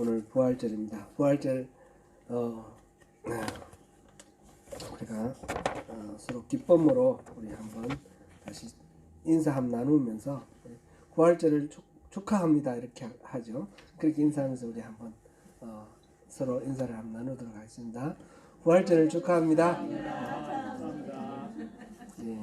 오늘 부활절입니다. 부활절 우리가 서로 기쁨으로 우리 한번 다시 인사 한번 나누면서 부활절을 축하합니다 이렇게 하죠. 그렇게 인사하면서 우리 한번 서로 인사를 한번 나누도록 하겠습니다. 부활절을 축하합니다. 예.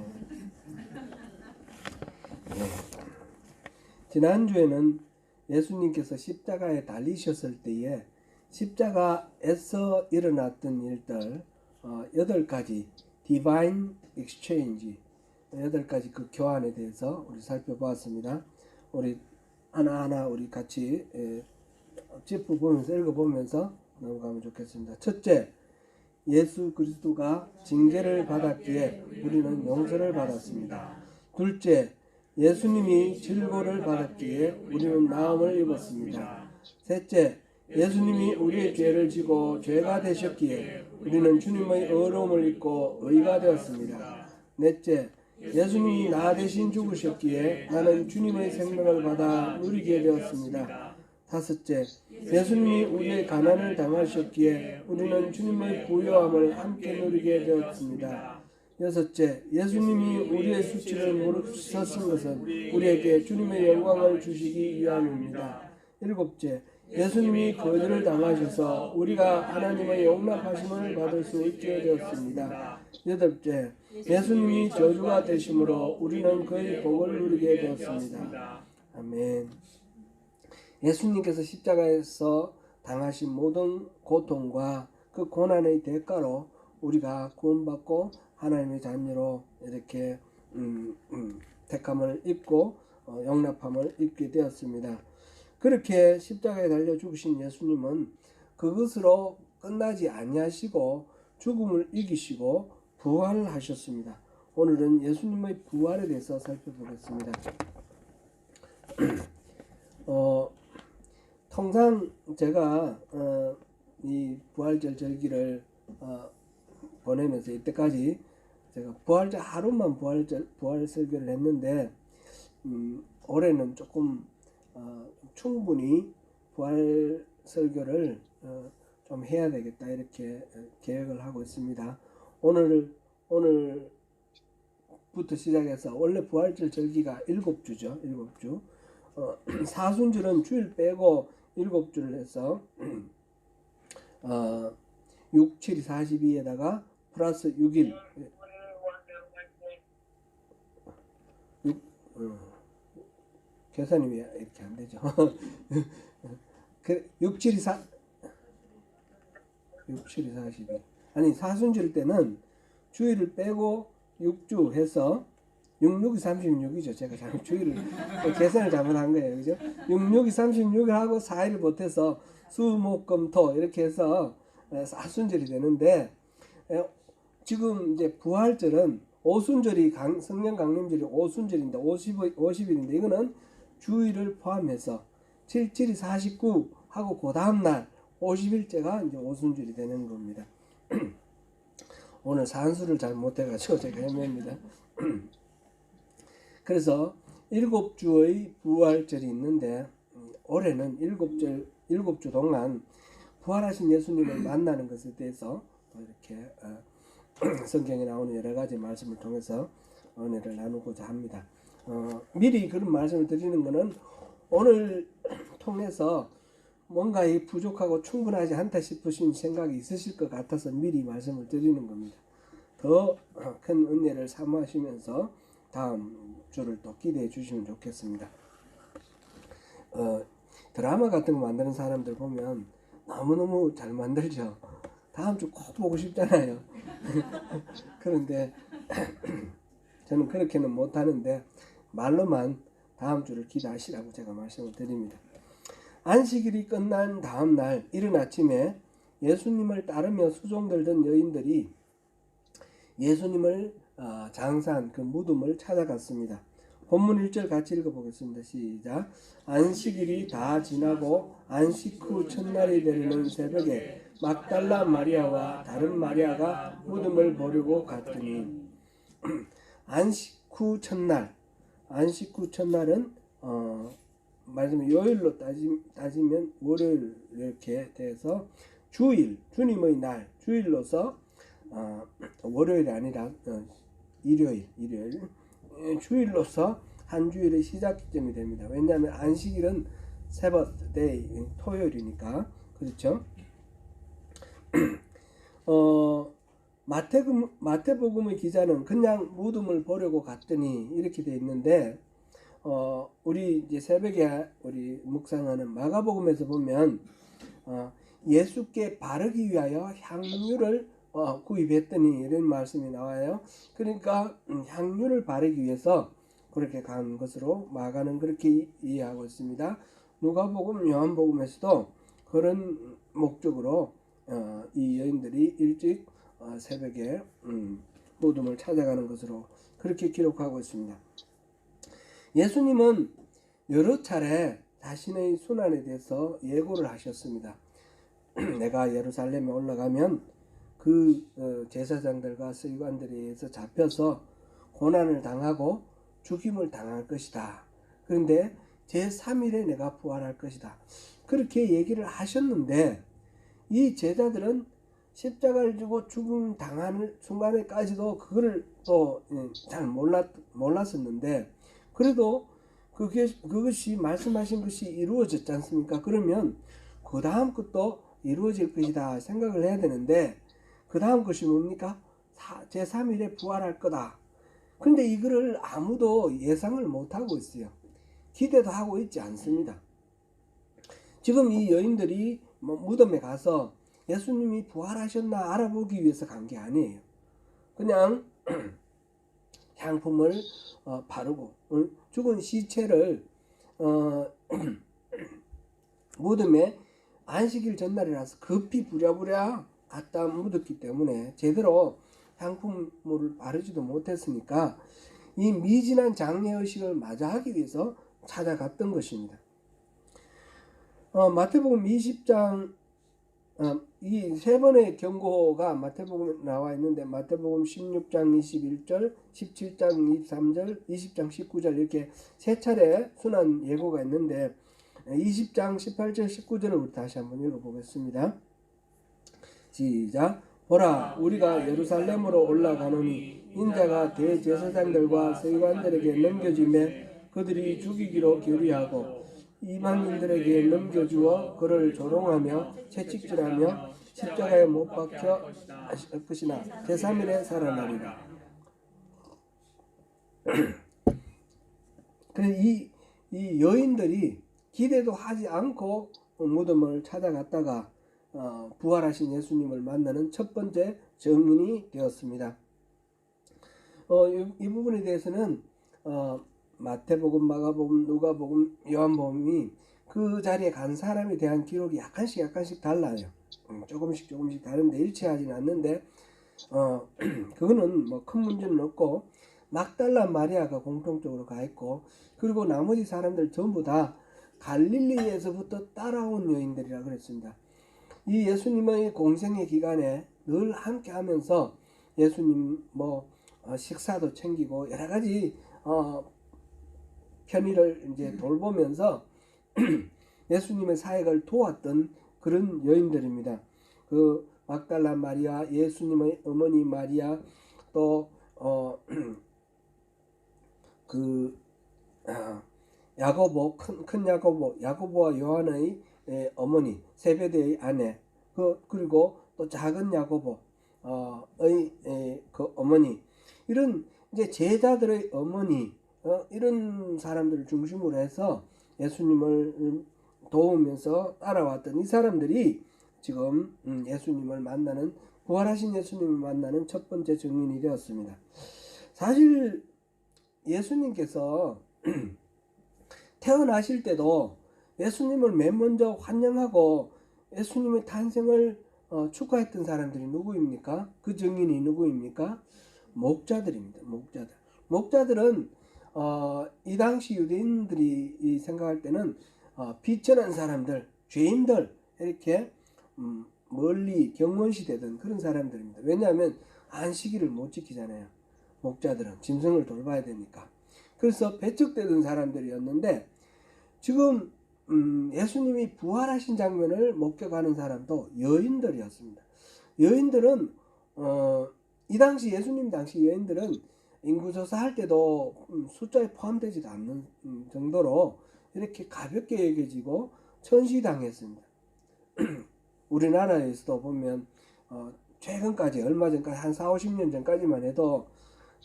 지난주에는 예수님께서 십자가에 달리셨을 때에 십자가에서 일어났던 일들 8가지 디바인 익스체인지 8가지 그 교환에 대해서 우리 살펴보았습니다. 우리 하나하나 우리 같이 짚어보면서 읽어보면서 넘어가면 좋겠습니다. 첫째, 예수 그리스도가 징계를 받았기에 우리는 용서를 받았습니다. 둘째, 예수님이 질고를 받았기에 우리는 나음을 입었습니다. 셋째, 예수님이 우리의 죄를 지고 죄가 되셨기에 우리는 주님의 의로움을 입고 의가 되었습니다. 넷째, 예수님이 나 대신 죽으셨기에 나는 주님의 생명을 받아 누리게 되었습니다. 다섯째, 예수님이 우리의 가난을 당하셨기에 우리는 주님의 부요함을 함께 누리게 되었습니다. 여섯째, 예수님이 우리의 수치를 무릅쓰신 것은 우리에게 주님의 영광을 주시기 위함입니다. 일곱째, 예수님이 거절을 당하셔서 우리가 하나님의 용납하심을 받을 수 있게 되었습니다. 여덟째, 예수님이 저주가 되심으로 우리는 그의 복을 누리게 되었습니다. 아멘. 예수님께서 십자가에서 당하신 모든 고통과 그 고난의 대가로 우리가 구원받고 하나님의 자녀로 이렇게 택함을 입고 용납함을 입게 되었습니다. 그렇게 십자가에 달려 죽으신 예수님은 그것으로 끝나지 아니하시고 죽음을 이기시고 부활을 하셨습니다. 오늘은 예수님의 부활에 대해서 살펴보겠습니다. 통상 제가 이 부활절 절기를 보내면서 이때까지 제가 부활절 하루만 부활 설교를 했는데 올해는 조금 충분히 부활 설교를 좀 해야 되겠다 이렇게 계획을 하고 있습니다. 오늘부터 시작해서 원래 부활절 절기가 7주죠. 7주. 사순절은 주일 빼고 7주를 해서 6, 7, 42에다가 플러스 6일 계산이 왜 이렇게 안 되죠? 6, 7, 42 아니 사순절 때는 주일을 빼고 6주 해서 6, 6이 36이죠. 제가 잘못 주일을 계산을 잘못한 거예요. 그죠? 6, 6이 36을 하고 4일을 못해서 수, 목, 금, 토 이렇게 해서 사순절이 되는데 지금 이제 부활절은 오순절이 성령 강림절이 오순절인데 50일인데 이거는 주일을 포함해서 7, 7이 49 하고 그 다음날 50일째가 이제 오순절이 되는 겁니다. 오늘 산수를 잘 못해가지고 제가 헤맵니다. 그래서 7주의 부활절이 있는데 올해는 7주 동안 부활하신 예수님을 만나는 것에 대해서 이렇게 성경에 나오는 여러 가지 말씀을 통해서 은혜를 나누고자 합니다. 미리 그런 말씀을 드리는 것은 오늘 통해서 뭔가 부족하고 충분하지 않다 싶으신 생각이 있으실 것 같아서 미리 말씀을 드리는 겁니다. 더 큰 은혜를 사모하시면서 다음 주를 또 기대해 주시면 좋겠습니다. 드라마 같은 거 만드는 사람들 보면 너무너무 잘 만들죠. 다음 주 꼭 보고 싶잖아요. 그런데 저는 그렇게는 못하는데 말로만 다음 주를 기대하시라고 제가 말씀을 드립니다. 안식일이 끝난 다음 날 이른 아침에 예수님을 따르며 수종들던 여인들이 예수님을 장사한 그 무덤을 찾아갔습니다. 본문 1절 같이 읽어보겠습니다. 시작. 안식일이 다 지나고 안식 후 첫날이 되는 새벽에 막달라 마리아와 다른 마리아가 무덤을 보려고 갔더니 안식 후 첫날은 말하자면 요일로 따지면 월요일 이렇게 돼서 주일, 주님의 날, 주일로서 월요일이 아니라 일요일 주일로서 한 주일의 시작점이 됩니다. 왜냐하면 안식일은 세버스 데이, 토요일이니까. 그렇죠? 마태복음의 기자는 그냥 무덤을 보려고 갔더니 이렇게 돼 있는데, 우리 이제 새벽에 우리 묵상하는 마가복음에서 보면 예수께 바르기 위하여 향유를 구입했더니 이런 말씀이 나와요. 그러니까 향유를 바르기 위해서 그렇게 간 것으로 마가는 그렇게 이해하고 있습니다. 누가복음, 요한복음에서도 그런 목적으로 이 여인들이 일찍 새벽에 무덤을 찾아가는 것으로 그렇게 기록하고 있습니다. 예수님은 여러 차례 자신의 순환에 대해서 예고를 하셨습니다. 내가 예루살렘에 올라가면 그 제사장들과 서기관들에 의해서 잡혀서 고난을 당하고 죽임을 당할 것이다. 그런데 제3일에 내가 부활할 것이다. 그렇게 얘기를 하셨는데 이 제자들은 십자가를 지고 죽음 당하는 순간에까지도 그거를 또 잘 몰랐었는데, 그래도 그것이 말씀하신 것이 이루어졌지 않습니까? 그러면 그 다음 것도 이루어질 것이다 생각을 해야 되는데, 그 다음 것이 뭡니까? 제3일에 부활할 거다. 그런데 이거를 아무도 예상을 못하고 있어요. 기대도 하고 있지 않습니다. 지금 이 여인들이 무덤에 가서 예수님이 부활하셨나 알아보기 위해서 간 게 아니에요. 그냥 향품을 바르고 죽은 시체를 무덤에 안식일 전날이라서 급히 부랴부랴 갖다 묻었기 때문에 제대로 향품을 바르지도 못했으니까 이 미진한 장례의식을 맞이하기 위해서 찾아갔던 것입니다. 마태복음 20장 이 세 번의 경고가 마태복음에 나와 있는데, 마태복음 16장 21절, 17장 23절, 20장 19절 이렇게 세 차례 순환 예고가 있는데, 20장 18절 19절을 우리 다시 한번 읽어보겠습니다. 시작. 보라, 우리가 예루살렘으로 올라가노니 인자가 대제사장들과 서기관들에게 넘겨지매 그들이 죽이기로 결의하고 이방인들에게 넘겨주어 그를 조롱하며 채찍질하며 십자가에 못 박혀 하실 것이나 제3일에 살아나리라. 그래서 이 여인들이 기대도 하지 않고 무덤을 찾아갔다가 부활하신 예수님을 만나는 첫 번째 증인이 되었습니다. 이 부분에 대해서는 마태복음, 마가복음, 누가복음, 요한복음이 그 자리에 간 사람에 대한 기록이 약간씩 달라요. 조금씩 다른데 일치하지는 않는데 그거는 뭐 큰 문제는 없고, 막달라 마리아가 공통적으로 가 있고, 그리고 나머지 사람들 전부 다 갈릴리에서부터 따라온 여인들이라 그랬습니다. 이 예수님의 공생의 기간에 늘 함께 하면서 예수님 식사도 챙기고 여러 가지 편의를 이제 돌보면서 예수님의 사역을 도왔던 그런 여인들입니다. 그 막달라 마리아, 예수님의 어머니 마리아, 또 야고보, 큰 야고보와 요한의 어머니, 세베대의 아내, 그리고 또 작은 야고보의 그 어머니, 이런 이제 제자들의 어머니, 이런 사람들을 중심으로 해서 예수님을 도우면서 따라왔던 이 사람들이 지금 예수님을 만나는, 부활하신 예수님을 만나는 첫 번째 증인이 되었습니다. 사실 예수님께서 태어나실 때도 예수님을 맨 먼저 환영하고 예수님의 탄생을 축하했던 사람들이 누구입니까? 그 증인이 누구입니까? 목자들입니다. 목자들은 이 당시 유대인들이 생각할 때는 비천한 사람들, 죄인들, 이렇게 멀리 경건시되던 그런 사람들입니다. 왜냐하면 안식일을 못 지키잖아요. 목자들은 짐승을 돌봐야 되니까. 그래서 배척되던 사람들이었는데, 지금 예수님이 부활하신 장면을 목격하는 사람도 여인들이었습니다. 여인들은 이 당시 예수님 당시 여인들은 인구조사할 때도 숫자에 포함되지도 않는 정도로 이렇게 가볍게 여겨지고 천시당했습니다. 우리나라에서도 보면 최근까지 얼마 전까지 한 4, 50년 전까지만 해도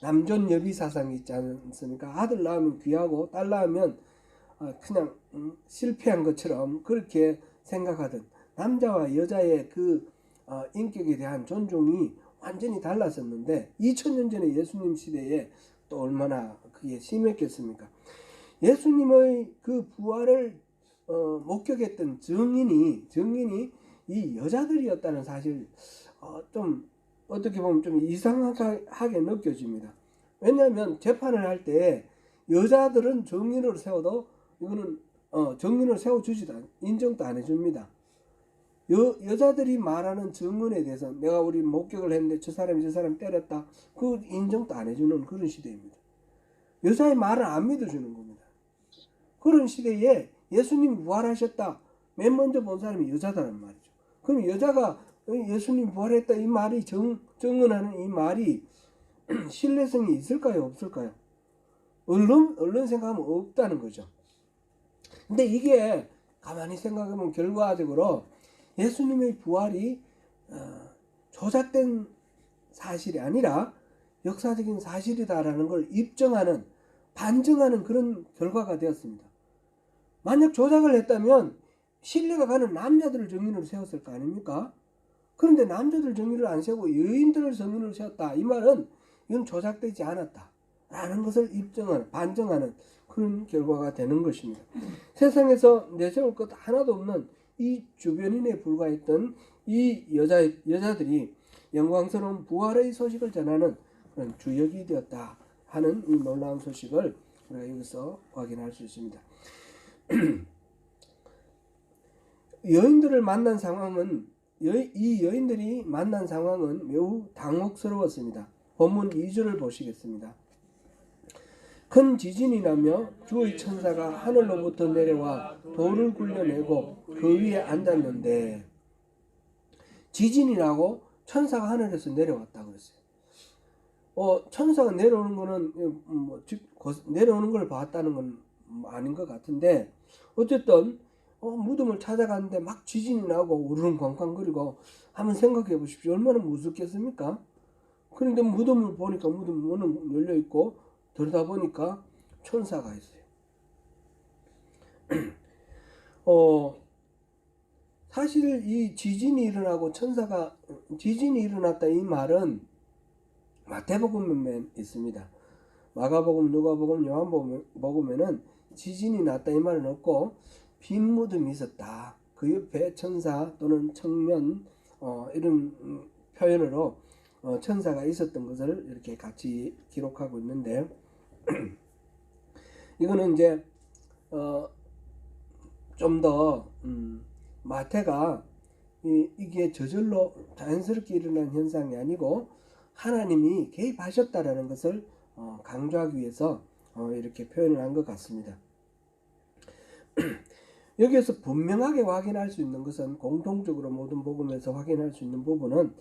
남존 여비 사상이 있지 않습니까? 아들 낳으면 귀하고 딸 낳으면 그냥 실패한 것처럼 그렇게 생각하던 남자와 여자의 그 인격에 대한 존중이 완전히 달랐었는데 2000년 전에 예수님 시대에 또 얼마나 그게 심했겠습니까? 예수님의 그 부활을 목격했던 증인이 이 여자들이었다는 사실 좀 어떻게 보면 좀 이상하게 느껴집니다. 왜냐하면 재판을 할 때 여자들은 증인으로 세워도 이거는 증인을 세워주지도 인정도 안 해줍니다. 여자들이 말하는 증언에 대해서 내가 우리 목격을 했는데 저 사람 때렸다, 그 인정도 안 해주는 그런 시대입니다. 여자의 말을 안 믿어주는 겁니다. 그런 시대에 예수님이 부활하셨다, 맨 먼저 본 사람이 여자다는 말이죠. 그럼 여자가 예수님 부활했다 이 말이 증언하는 이 말이 신뢰성이 있을까요, 없을까요? 얼른 생각하면 없다는 거죠. 근데 이게 가만히 생각하면 결과적으로 예수님의 부활이 조작된 사실이 아니라 역사적인 사실이다라는 걸 입증하는, 반증하는 그런 결과가 되었습니다. 만약 조작을 했다면 신뢰가 가는 남자들을 증인으로 세웠을 거 아닙니까? 그런데 남자들 증인을 안 세우고 여인들을 증인으로 세웠다, 이 말은 이건 조작되지 않았다 라는 것을 입증하는, 반증하는 그런 결과가 되는 것입니다. 세상에서 내세울 것 하나도 없는 이 주변인에 불과했던 이 여자들이 영광스러운 부활의 소식을 전하는 그런 주역이 되었다 하는 이 놀라운 소식을 우리가 여기서 확인할 수 있습니다. 여인들을 만난 상황은, 이 여인들이 만난 상황은 매우 당혹스러웠습니다. 본문 2절을 보시겠습니다. 큰 지진이 나며 주의 천사가 하늘로부터 내려와 돌을 굴려내고 그 위에 앉았는데, 지진이 나고 천사가 하늘에서 내려왔다 그랬어요. 천사가 내려오는 거는 내려오는 걸 봤다는 건 아닌 것 같은데, 어쨌든 무덤을 찾아갔는데 막 지진이 나고 우르릉 쾅쾅거리고 한번 생각해 보십시오. 얼마나 무섭겠습니까? 그런데 무덤을 보니까 무덤 문은 열려 있고 들여다 보니까 천사가 있어요. 사실 이 지진이 일어나고 지진이 일어났다 이 말은 마태복음에 있습니다. 마가복음, 누가복음, 요한복음에는 지진이 났다 이 말은 없고 빈 무덤이 있었다, 그 옆에 천사 또는 청년 이런 표현으로 천사가 있었던 것을 이렇게 같이 기록하고 있는데, 이거는 이제 좀 더 마태가 이게 저절로 자연스럽게 일어난 현상이 아니고 하나님이 개입하셨다라는 것을 강조하기 위해서 이렇게 표현을 한 것 같습니다. 여기에서 분명하게 확인할 수 있는 것은, 공통적으로 모든 복음에서 확인할 수 있는 부분은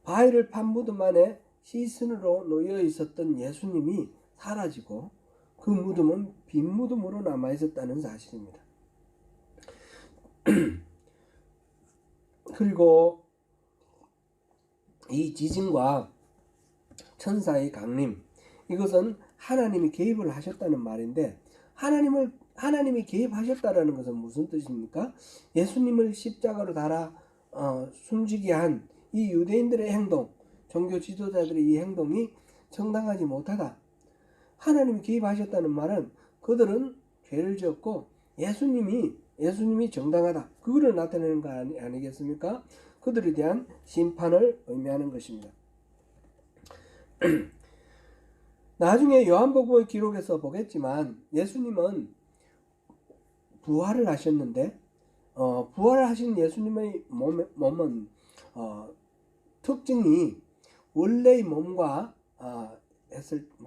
바위를 판 무덤 안에 시신으로 놓여 있었던 예수님이 사라지고 그 무덤은 빈 무덤으로 남아 있었다는 사실입니다. 그리고 이 지진과 천사의 강림, 이것은 하나님이 개입을 하셨다는 말인데, 하나님이 개입하셨다라는 것은 무슨 뜻입니까? 예수님을 십자가로 달아 숨지게 한 이 유대인들의 행동, 종교 지도자들의 이 행동이 정당하지 못하다. 하나님이 개입하셨다는 말은 그들은 죄를 지었고 예수님이 정당하다, 그거를 나타내는 거 아니겠습니까? 그들에 대한 심판을 의미하는 것입니다. 나중에 요한복음의 기록에서 보겠지만 예수님은 부활을 하셨는데, 부활을 하신 예수님의 몸은 특징이 원래의 몸과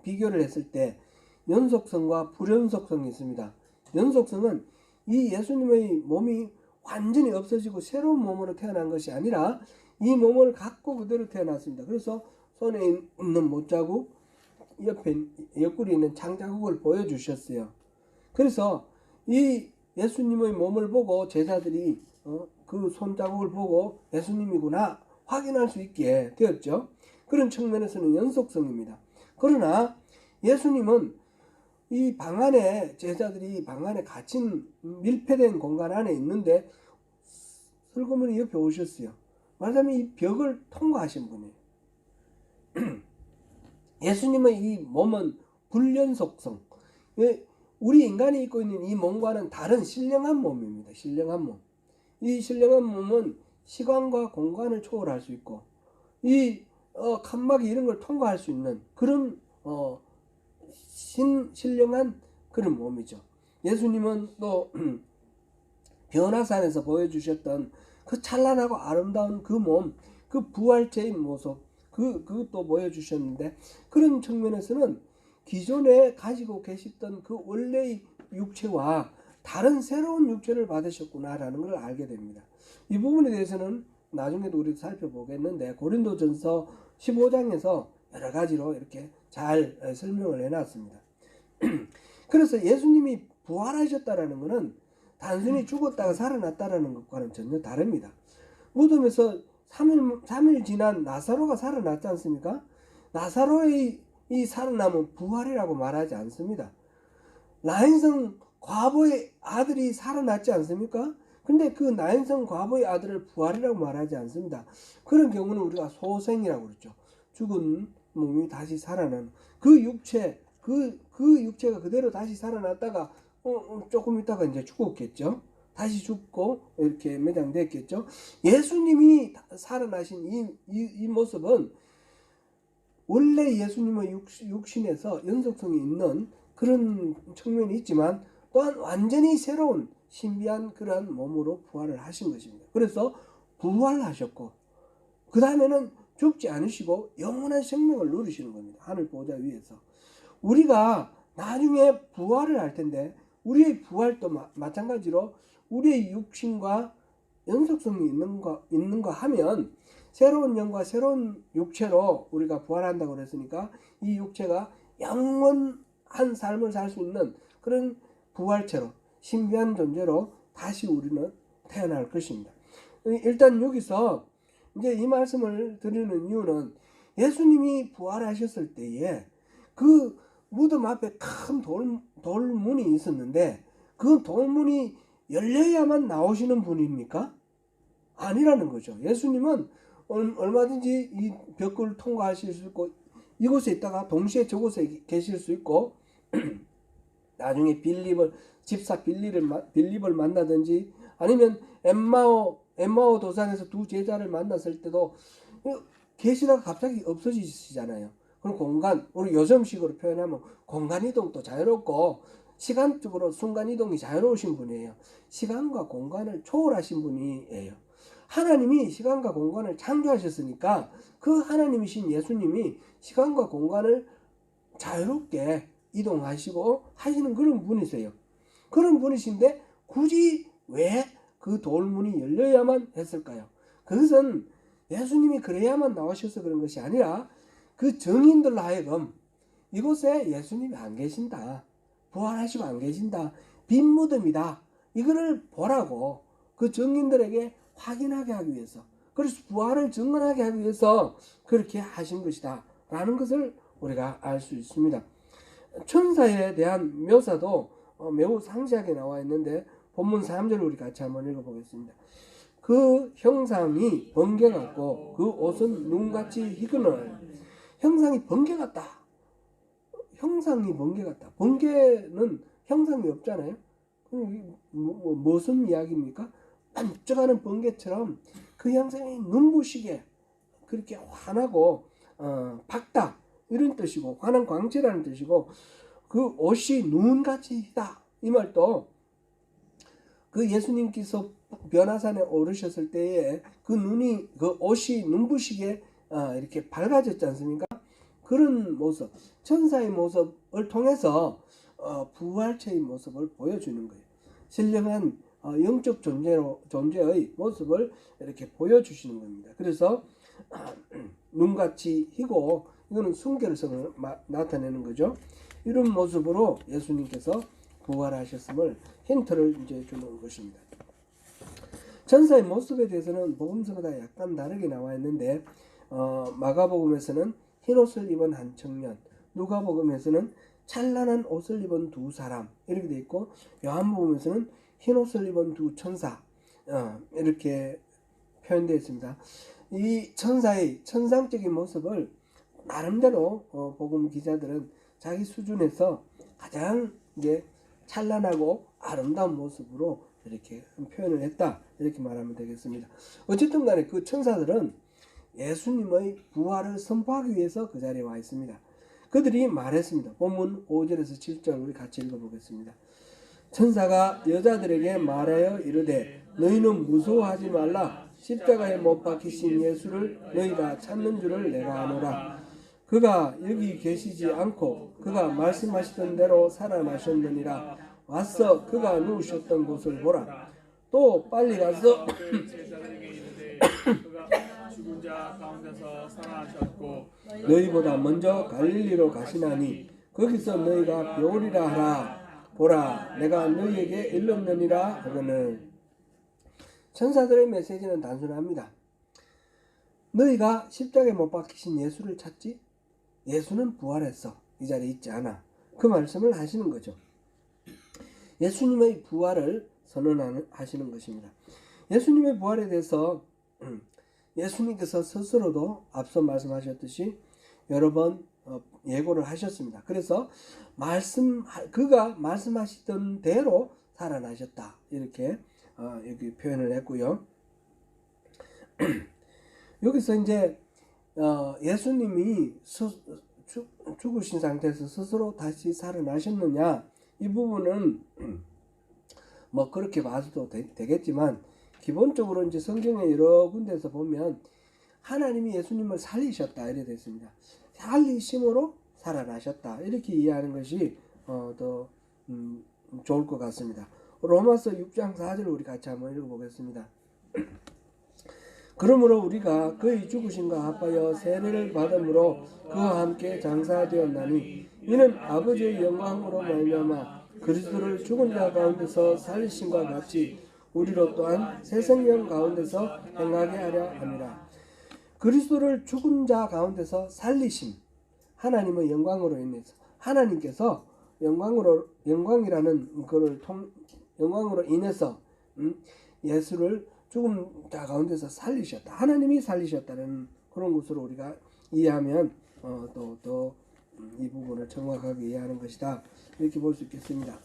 비교를 했을 때 연속성과 불연속성이 있습니다. 연속성은 이 예수님의 몸이 완전히 없어지고 새로운 몸으로 태어난 것이 아니라 이 몸을 갖고 그대로 태어났습니다. 그래서 손에 있는 못자국, 옆에 옆구리에 있는 창자국을 보여주셨어요. 그래서 이 예수님의 몸을 보고 제자들이 그 손자국을 보고 예수님이구나 확인할 수 있게 되었죠. 그런 측면에서는 연속성입니다. 그러나 예수님은 이 방 안에, 제자들이 방 안에 갇힌 밀폐된 공간 안에 있는데 슬그머니 옆에 오셨어요. 말하자면 이 벽을 통과하신 분이에요. 예수님의 이 몸은 불연속성, 우리 인간이 입고 있는 이 몸과는 다른 신령한 몸입니다. 신령한 몸. 이 신령한 몸은 시간과 공간을 초월할 수 있고 이 칸막이 이런 걸 통과할 수 있는 그런 신령한 그런 몸이죠. 예수님은 또 변화산에서 보여주셨던 그 찬란하고 아름다운 그 몸, 그 부활체의 모습, 그것도 보여주셨는데 그런 측면에서는 기존에 가지고 계셨던 그 원래의 육체와 다른 새로운 육체를 받으셨구나라는 걸 알게 됩니다. 이 부분에 대해서는 나중에도 우리 살펴보겠는데 고린도전서 15장에서 여러 가지로 이렇게 잘 설명을 해놨습니다. 그래서 예수님이 부활하셨다라는 것은 단순히 죽었다가 살아났다라는 것과는 전혀 다릅니다. 무덤에서 3일 지난 나사로가 살아났지 않습니까? 나사로의 이 살아남은 부활이라고 말하지 않습니다. 나인성 과부의 아들이 살아났지 않습니까? 근데 그 나인성 과부의 아들을 부활이라고 말하지 않습니다. 그런 경우는 우리가 소생이라고 그러죠. 죽은 몸이 다시 살아나는 그 육체, 그 육체가 그대로 다시 살아났다가 조금 있다가 이제 죽었겠죠. 다시 죽고 이렇게 매장됐겠죠. 예수님이 살아나신 이 모습은 원래 예수님의 육신에서 연속성이 있는 그런 측면이 있지만 또한 완전히 새로운 신비한 그러한 몸으로 부활을 하신 것입니다. 그래서 부활하셨고 그 다음에는 죽지 않으시고 영원한 생명을 누리시는 겁니다. 하늘 보좌 위에서. 우리가 나중에 부활을 할 텐데 우리의 부활도 마찬가지로 우리의 육신과 연속성이 있는가 하면 새로운 영과 새로운 육체로 우리가 부활한다고 그랬으니까 이 육체가 영원한 삶을 살 수 있는 그런 부활체로 신비한 존재로 다시 우리는 태어날 것입니다. 일단 여기서 이제 이 말씀을 드리는 이유는 예수님이 부활하셨을 때에 그 무덤 앞에 큰 돌문이 있었는데 그 돌문이 열려야만 나오시는 분입니까? 아니라는 거죠. 예수님은 얼마든지 이 벽을 통과하실 수 있고 이곳에 있다가 동시에 저곳에 계실 수 있고 나중에 집사 빌립을 만나든지 아니면 엠마오 도상에서 두 제자를 만났을 때도 계시다가 갑자기 없어지시잖아요. 그럼 공간, 우리 요즘식으로 표현하면 공간 이동도 자유롭고 시간적으로 순간 이동이 자유로우신 분이에요. 시간과 공간을 초월하신 분이에요. 하나님이 시간과 공간을 창조하셨으니까 그 하나님이신 예수님이 시간과 공간을 자유롭게 이동하시고 하시는 그런 분이세요. 그런 분이신데 굳이 왜 그 돌문이 열려야만 했을까요? 그것은 예수님이 그래야만 나오셔서 그런 것이 아니라 그 증인들로 하여금 이곳에 예수님이 안 계신다. 부활하시고 안 계신다. 빈 무덤이다. 이거를 보라고 그 증인들에게 확인하게 하기 위해서 그래서 부활을 증언하게 하기 위해서 그렇게 하신 것이다. 라는 것을 우리가 알 수 있습니다. 천사에 대한 묘사도 매우 상세하게 나와 있는데 본문 3절을 우리 같이 한번 읽어보겠습니다. 그 형상이 번개 같고 그 옷은 눈같이 희그널. 형상이 번개 같다. 형상이 번개 같다. 번개는 형상이 없잖아요. 무슨 이야기입니까? 반짝하는 번개처럼 그 형상이 눈부시게 그렇게 환하고 밝다 이런 뜻이고 환한 광채라는 뜻이고 그 옷이 눈같이 희다 이 말도 그 예수님께서 변화산에 오르셨을 때에 그 옷이 눈부시게 이렇게 밝아졌지 않습니까? 그런 모습, 천사의 모습을 통해서 부활체의 모습을 보여주는 거예요. 신령한 영적 존재의 모습을 이렇게 보여주시는 겁니다. 그래서 눈같이 희고 이거는 순결성을 나타내는 거죠. 이런 모습으로 예수님께서 부활하셨음을 힌트를 이제 주는 것입니다. 천사의 모습에 대해서는 복음서보다 약간 다르게 나와 있는데 마가복음에서는 흰옷을 입은 한 청년, 누가복음에서는 찬란한 옷을 입은 두 사람 이렇게 돼 있고 요한복음에서는 흰옷을 입은 두 천사 이렇게 표현되어 있습니다. 이 천사의 천상적인 모습을 나름대로 복음 기자들은 자기 수준에서 가장 이제 찬란하고 아름다운 모습으로 이렇게 표현을 했다 이렇게 말하면 되겠습니다. 어쨌든 간에 그 천사들은 예수님의 부활을 선포하기 위해서 그 자리에 와 있습니다. 그들이 말했습니다. 본문 5절에서 7절 우리 같이 읽어보겠습니다. 천사가 여자들에게 말하여 이르되 너희는 무서워하지 말라. 십자가에 못 박히신 예수를 너희가 찾는 줄을 내가 아노라. 그가 여기 계시지 않고 그가 말씀하시던 대로 살아나셨느니라. 와서 그가 누우셨던 곳을 보라. 또 빨리 가서 죽은 자 가운데서 살아나셨고 너희보다 먼저 갈릴리로 가시나니 거기서 너희가 배우리라 하라. 보라, 내가 너희에게 일렀느니라 하거늘. 천사들의 메시지는 단순합니다. 너희가 십자가에 못 박히신 예수를 찾지? 예수는 부활했어. 이 자리에 있지 않아. 그 말씀을 하시는 거죠. 예수님의 부활을 선언하시는 것입니다. 예수님의 부활에 대해서 예수님께서 스스로도 앞서 말씀하셨듯이 여러 번 예고를 하셨습니다. 그래서 그가 말씀하시던 대로 살아나셨다 이렇게 여기 표현을 했고요. 여기서 이제 예수님이 죽으신 상태에서 스스로 다시 살아나셨느냐 이 부분은 뭐 그렇게 봐도 되겠지만 기본적으로 이제 성경의 여러 군데에서 보면 하나님이 예수님을 살리셨다 이렇게 됐습니다. 살리심으로 살아나셨다 이렇게 이해하는 것이 더 좋을 것 같습니다. 로마서 6장 4절 우리 같이 한번 읽어보겠습니다. 그러므로 우리가 그의 죽으심과 합하여 세례를 받음으로 그와 함께 장사되었나니 이는 아버지의 영광으로 말미암아 그리스도를 죽은 자 가운데서 살리심과 같이 우리로 또한 새 생명 가운데서 행하게 하려 함이라. 그리스도를 죽은 자 가운데서 살리심, 하나님의 영광으로 인해서 하나님께서 영광이라는 영광으로 인해서 예수를 죽은 자 가운데서 살리셨다. 하나님이 살리셨다는 그런 것으로 우리가 이해하면 또 이 부분을 정확하게 이해하는 것이다. 이렇게 볼 수 있겠습니다.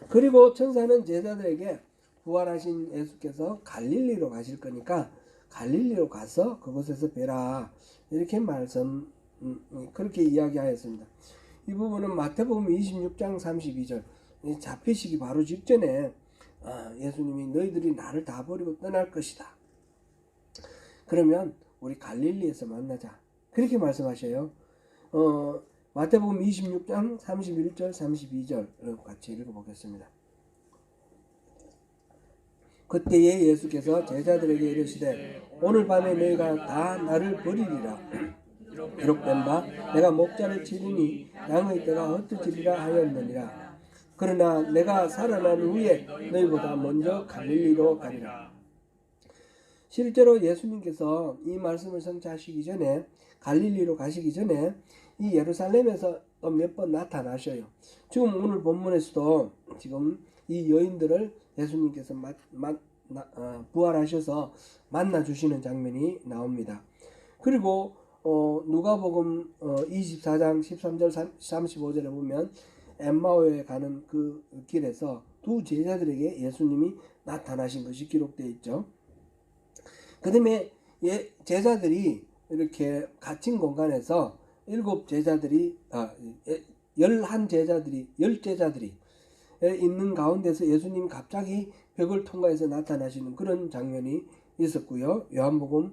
그리고 천사는 제자들에게 부활하신 예수께서 갈릴리로 가실 거니까 갈릴리로 가서 그곳에서 뵈라. 이렇게 그렇게 이야기하였습니다. 이 부분은 마태복음 26장 32절 잡히시기 바로 직전에 예수님이 너희들이 나를 다 버리고 떠날 것이다. 그러면 우리 갈릴리에서 만나자. 그렇게 말씀하셔요. 마태복음 26장 31절 32절 같이 읽어보겠습니다. 그때에 예수께서 제자들에게 이르시되 오늘 밤에 너희가 다 나를 버리리라. 기록된 바 내가 목자를 치리니 양의 떼가 흩어지리라 하였느니라. 그러나 내가 살아난 후에 너희보다 먼저 갈릴리로 가리라. 실제로 예수님께서 이 말씀을 성취하시기 전에 갈릴리로 가시기 전에 이 예루살렘에서 몇 번 나타나셔요. 지금 오늘 본문에서도 지금 이 여인들을 예수님께서 부활하셔서 만나 주시는 장면이 나옵니다. 그리고 누가복음 24장 13절 35절에 보면 엠마오에 가는 그 길에서 두 제자들에게 예수님이 나타나신 것이 기록되어 있죠. 그 다음에 제자들이 이렇게 갇힌 공간에서 11제자들이 10제자들이 있는 가운데서 예수님 갑자기 벽을 통과해서 나타나시는 그런 장면이 있었고요. 요한복음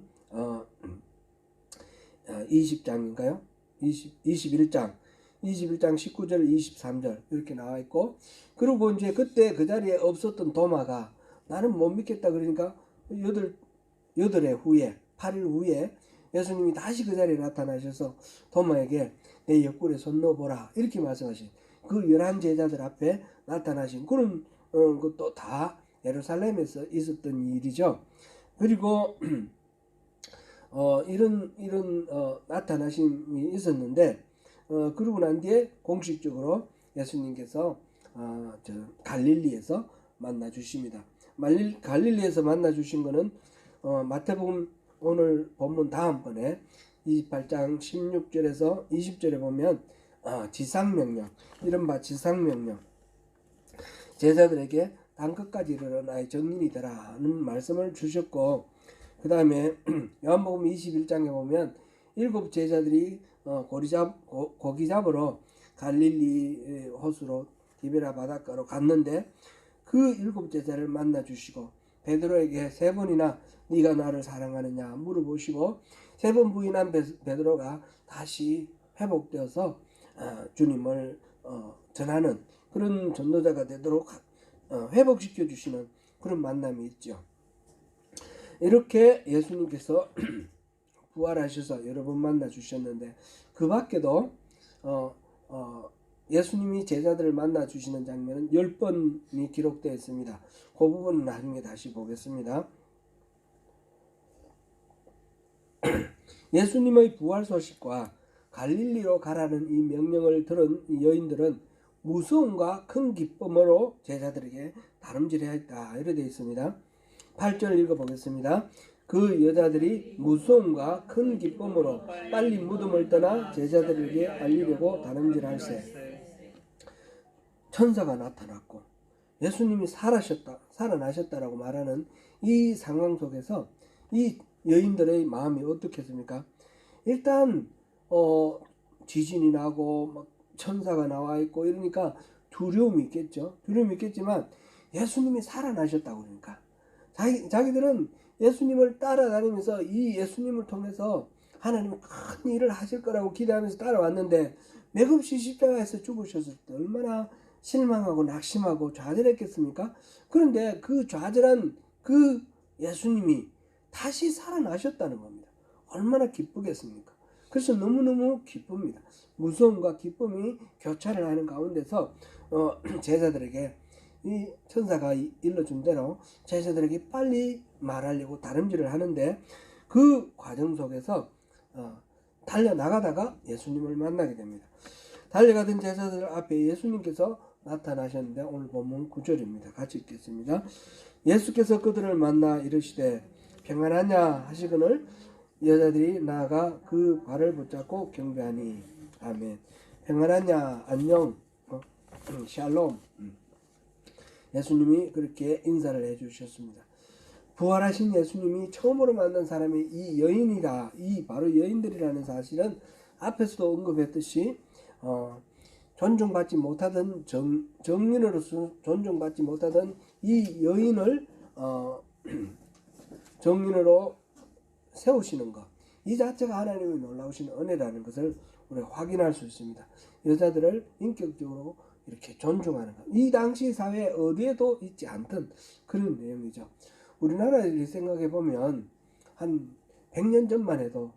20장인가요? 21장 21장 19절 23절 이렇게 나와 있고, 그리고 이제 그때 그 자리에 없었던 도마가 나는 못 믿겠다 그러니까 여덟 해 후에 8일 후에 예수님이 다시 그 자리에 나타나셔서 도마에게 내 옆구리에 손 넣어보라 이렇게 말씀하신, 그 11 제자들 앞에 나타나신 그런 것도 다 예루살렘에서 있었던 일이죠. 그리고 이런 나타나심이 있었는데, 그러고 난 뒤에 공식적으로 예수님께서 갈릴리에서 만나 주십니다. 갈릴리에서 만나 주신 거는 마태복음 오늘 본문 다음번에 28장 16절에서 20절에 보면 지상명령, 이른바 지상명령, 제자들에게 땅끝까지 이르러 나의 증인이 되라는 말씀을 주셨고, 그 다음에 요한복음 21장에 보면 7 제자들이 고기 잡으러 갈릴리 호수로 디베라 바닷가로 갔는데 그 7 제자를 만나 주시고 베드로에게 3번이나 네가 나를 사랑하느냐 물어보시고 3번 부인한 베드로가 다시 회복되어서 주님을 전하는 그런 전도자가 되도록 회복시켜 주시는 그런 만남이 있죠. 이렇게 예수님께서 부활하셔서 여러 번 만나 주셨는데, 그 밖에도 예수님이 제자들을 만나 주시는 장면은 10번이 기록되어 있습니다. 그 부분은 나중에 다시 보겠습니다. 예수님의 부활 소식과 갈릴리로 가라는 이 명령을 들은 여인들은 무서움과 큰 기쁨으로 제자들에게 다름질하였다 이렇게 되어 있습니다. 8절 읽어보겠습니다. 그 여자들이 무서움과 큰 기쁨으로 빨리 무덤을 떠나 제자들에게 알리려고 다름질할세. 천사가 나타났고 예수님이 살아나셨다라고 말하는 이 상황 속에서 이 여인들의 마음이 어떻겠습니까? 일단 지진이 나고 막 천사가 나와 있고 이러니까 두려움이 있겠죠. 두려움이 있겠지만 예수님이 살아나셨다고 그러니까 자기들은 예수님을 따라다니면서 이 예수님을 통해서 하나님이 큰 일을 하실 거라고 기대하면서 따라왔는데 맥없이 십자가에서 죽으셨을 때 얼마나 실망하고 낙심하고 좌절했겠습니까? 그런데 그 좌절한 그 예수님이 다시 살아나셨다는 겁니다. 얼마나 기쁘겠습니까? 그래서 너무너무 기쁩니다. 무서움과 기쁨이 교차를 하는 가운데서 제자들에게 이 천사가 일러준 대로 제자들에게 빨리 말하려고 다름질을 하는데, 그 과정 속에서 달려나가다가 예수님을 만나게 됩니다. 달려가던 제자들 앞에 예수님께서 나타나셨는데 오늘 본문 9절입니다. 같이 읽겠습니다. 예수께서 그들을 만나 이르시되 평안하냐 하시거늘 여자들이 나아가 그 발을 붙잡고 경배하니. 아멘. 평안하냐, 안녕, 샬롬. 예수님이 그렇게 인사를 해주셨습니다. 부활하신 예수님이 처음으로 만난 사람이 이 여인이다. 이 바로 여인들이라는 사실은 앞에서도 언급했듯이 존중받지 못하던 정인으로서 존중받지 못하던 이 여인을 정인으로 세우시는 것, 이 자체가 하나님의 놀라우신 은혜라는 것을 우리가 확인할 수 있습니다. 여자들을 인격적으로 이렇게 존중하는 것, 이 당시 사회 어디에도 있지 않던 그런 내용이죠. 우리나라를 생각해 보면 한 100년 전만 해도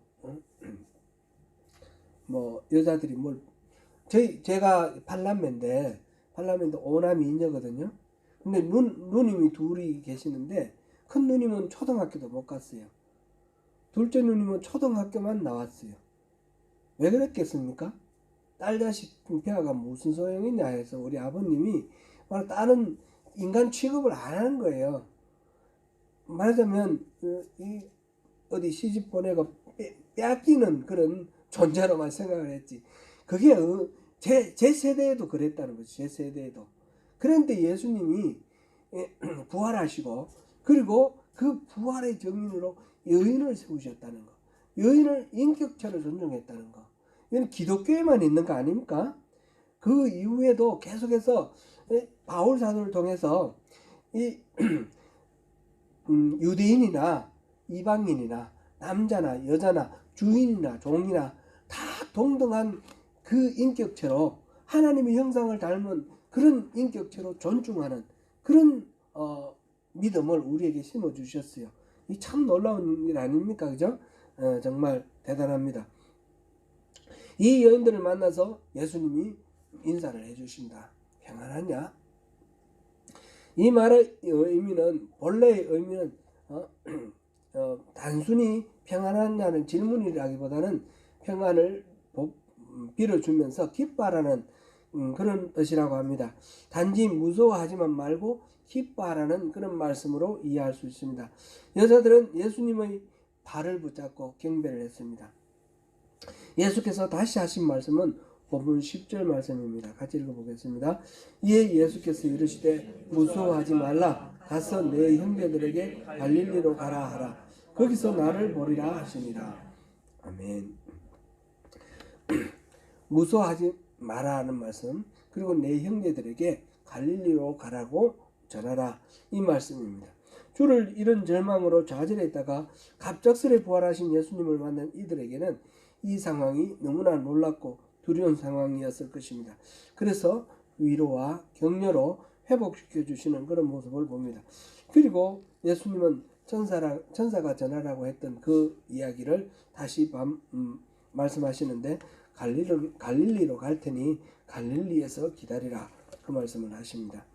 뭐 여자들이 제가 팔남매인데 5남이 2녀거든요. 근데 누님이 둘이 계시는데 큰 누님은 초등학교도 못 갔어요. 둘째 누님은 초등학교만 나왔어요. 왜 그랬겠습니까? 딸 자식 배아가 무슨 소용이냐 해서 우리 아버님이 다른 인간 취급을 안 하는 거예요. 말하자면 어디 시집 보내고 뺏기는 그런 존재로만 생각을 했지. 그게 제 세대에도 그랬다는 거죠. 제 세대에도. 그런데 예수님이 부활하시고 그리고 그 부활의 정인으로 여인을 세우셨다는 거, 여인을 인격체로 존중했다는 거, 이건 기독교에만 있는 거 아닙니까? 그 이후에도 계속해서 바울 사도를 통해서 이 유대인이나 이방인이나 남자나 여자나 주인이나 종이나 다 동등한 그 인격체로 하나님의 형상을 닮은 그런 인격체로 존중하는 그런 믿음을 우리에게 심어주셨어요. 이 참 놀라운 일 아닙니까? 그죠? 정말 대단합니다. 이 여인들을 만나서 예수님이 인사를 해주신다. 평안하냐? 이 말의 의미는, 본래의 의미는 단순히 평안하냐는 질문이라기보다는 평안을 빌어주면서 기뻐하라는 그런 뜻이라고 합니다. 단지 무서워하지만 말고 기뻐하라는 그런 말씀으로 이해할 수 있습니다. 여자들은 예수님의 발을 붙잡고 경배를 했습니다. 예수께서 다시 하신 말씀은 본문 10절 말씀입니다. 같이 읽어보겠습니다. 이에 예수께서 이르시되 무서워하지 말라. 가서 내 형제들에게 갈릴리로 가라 하라. 거기서 나를 보리라 하시니라. 아멘. 무서워하지 마라 하는 말씀, 그리고 내 형제들에게 갈릴리로 가라고 전하라, 이 말씀입니다. 주를 이런 절망으로 좌절했다가 갑작스레 부활하신 예수님을 만난 이들에게는 이 상황이 너무나 놀랍고 두려운 상황이었을 것입니다. 그래서 위로와 격려로 회복시켜 주시는 그런 모습을 봅니다. 그리고 예수님은 천사가 전하라고 했던 그 이야기를 다시 말씀하시는데, 갈릴리로 갈 테니 갈릴리에서 기다리라, 그 말씀을 하십니다.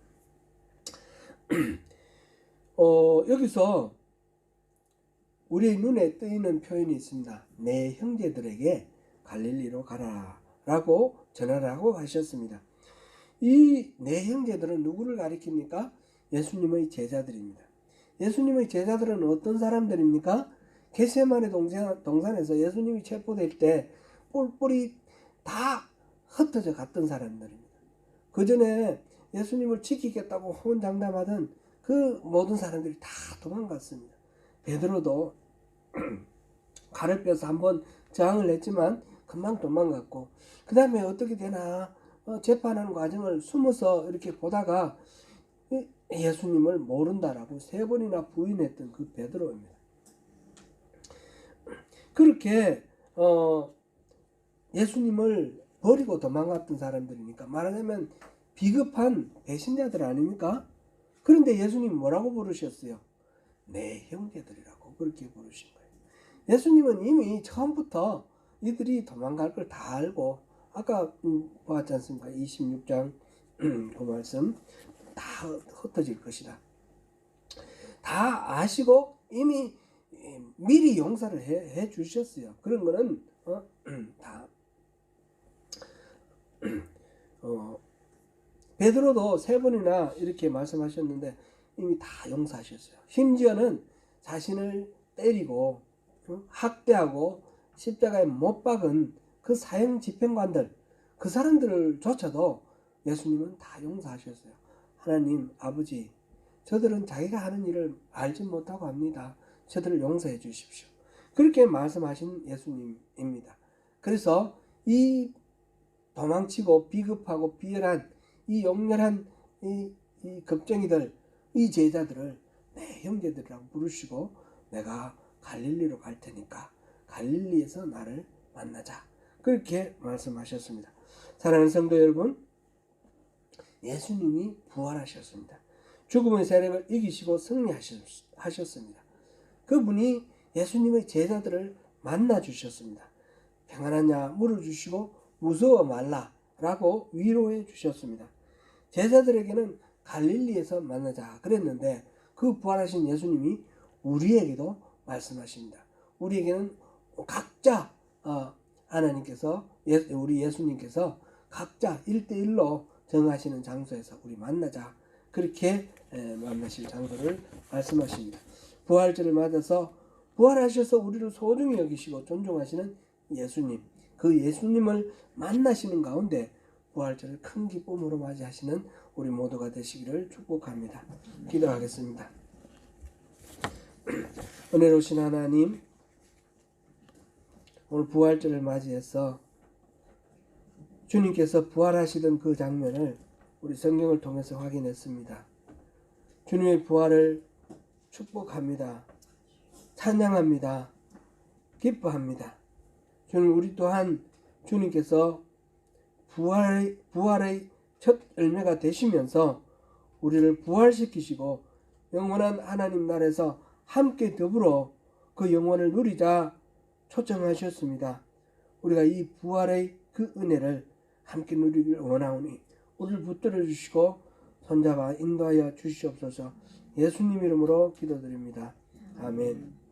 여기서 우리의 눈에 뜨이는 표현이 있습니다. 내 형제들에게 갈릴리로 가라 라고 전하라고 하셨습니다. 이 내 형제들은 누구를 가리킵니까? 예수님의 제자들입니다. 예수님의 제자들은 어떤 사람들입니까? 겟세마네 동산에서 예수님이 체포될 때 뿔뿔이 다 흩어져 갔던 사람들입니다. 그 전에 예수님을 지키겠다고 호언장담하던 그 모든 사람들이 다 도망갔습니다. 베드로도 칼을 빼서 한번 저항을 했지만 금방 도망갔고, 그 다음에 어떻게 되나 재판하는 과정을 숨어서 이렇게 보다가 예수님을 모른다라고 3번이나 부인했던 그 베드로입니다. 그렇게 예수님을 버리고 도망갔던 사람들이니까 말하자면 비겁한 배신자들 아닙니까? 그런데 예수님 뭐라고 부르셨어요? 내 형제들이라고 그렇게 부르신 거예요. 예수님은 이미 처음부터 이들이 도망갈 걸 다 알고, 아까 보았지 않습니까? 26장 그 말씀, 다 흩어질 것이다. 다 아시고 이미 미리 용서를 해 주셨어요. 그런 거는 다 베드로도 3번이나 이렇게 말씀하셨는데 이미 다 용서하셨어요. 심지어는 자신을 때리고 학대하고 십자가에 못 박은 그 사형 집행관들, 그 사람들조차도 예수님은 다 용서하셨어요. 하나님 아버지, 저들은 자기가 하는 일을 알지 못하고 합니다. 저들을 용서해 주십시오. 그렇게 말씀하신 예수님입니다. 그래서 이 도망치고 비급하고 비열한 이 용렬한 이 겁쟁이들, 이 제자들을 내 형제들이라고 부르시고, 내가 갈릴리로 갈 테니까 갈릴리에서 나를 만나자, 그렇게 말씀하셨습니다. 사랑하는 성도 여러분, 예수님이 부활하셨습니다. 죽음의 세력을 이기시고 승리하셨습니다. 그분이 예수님의 제자들을 만나 주셨습니다. 평안하냐 물어주시고 무서워 말라 라고 위로해 주셨습니다. 제자들에게는 갈릴리에서 만나자 그랬는데, 그 부활하신 예수님이 우리에게도 말씀하십니다. 우리에게는 각자 하나님께서, 우리 예수님께서 각자 1대1로 정하시는 장소에서 우리 만나자, 그렇게 만나실 장소를 말씀하십니다. 부활절을 맞아서 부활하셔서 우리를 소중히 여기시고 존중하시는 예수님, 그 예수님을 만나시는 가운데 부활절을 큰 기쁨으로 맞이하시는 우리 모두가 되시기를 축복합니다. 기도하겠습니다. 은혜로우신 하나님, 오늘 부활절을 맞이해서 주님께서 부활하시던 그 장면을 우리 성경을 통해서 확인했습니다. 주님의 부활을 축복합니다. 찬양합니다. 기뻐합니다. 주님, 우리 또한 주님께서 부활의 첫 열매가 되시면서 우리를 부활시키시고 영원한 하나님 나라에서 함께 더불어 그 영원을 누리자 초청하셨습니다. 우리가 이 부활의 그 은혜를 함께 누리길 원하오니 우리를 붙들어 주시고 손잡아 인도하여 주시옵소서. 예수님 이름으로 기도드립니다. 아멘.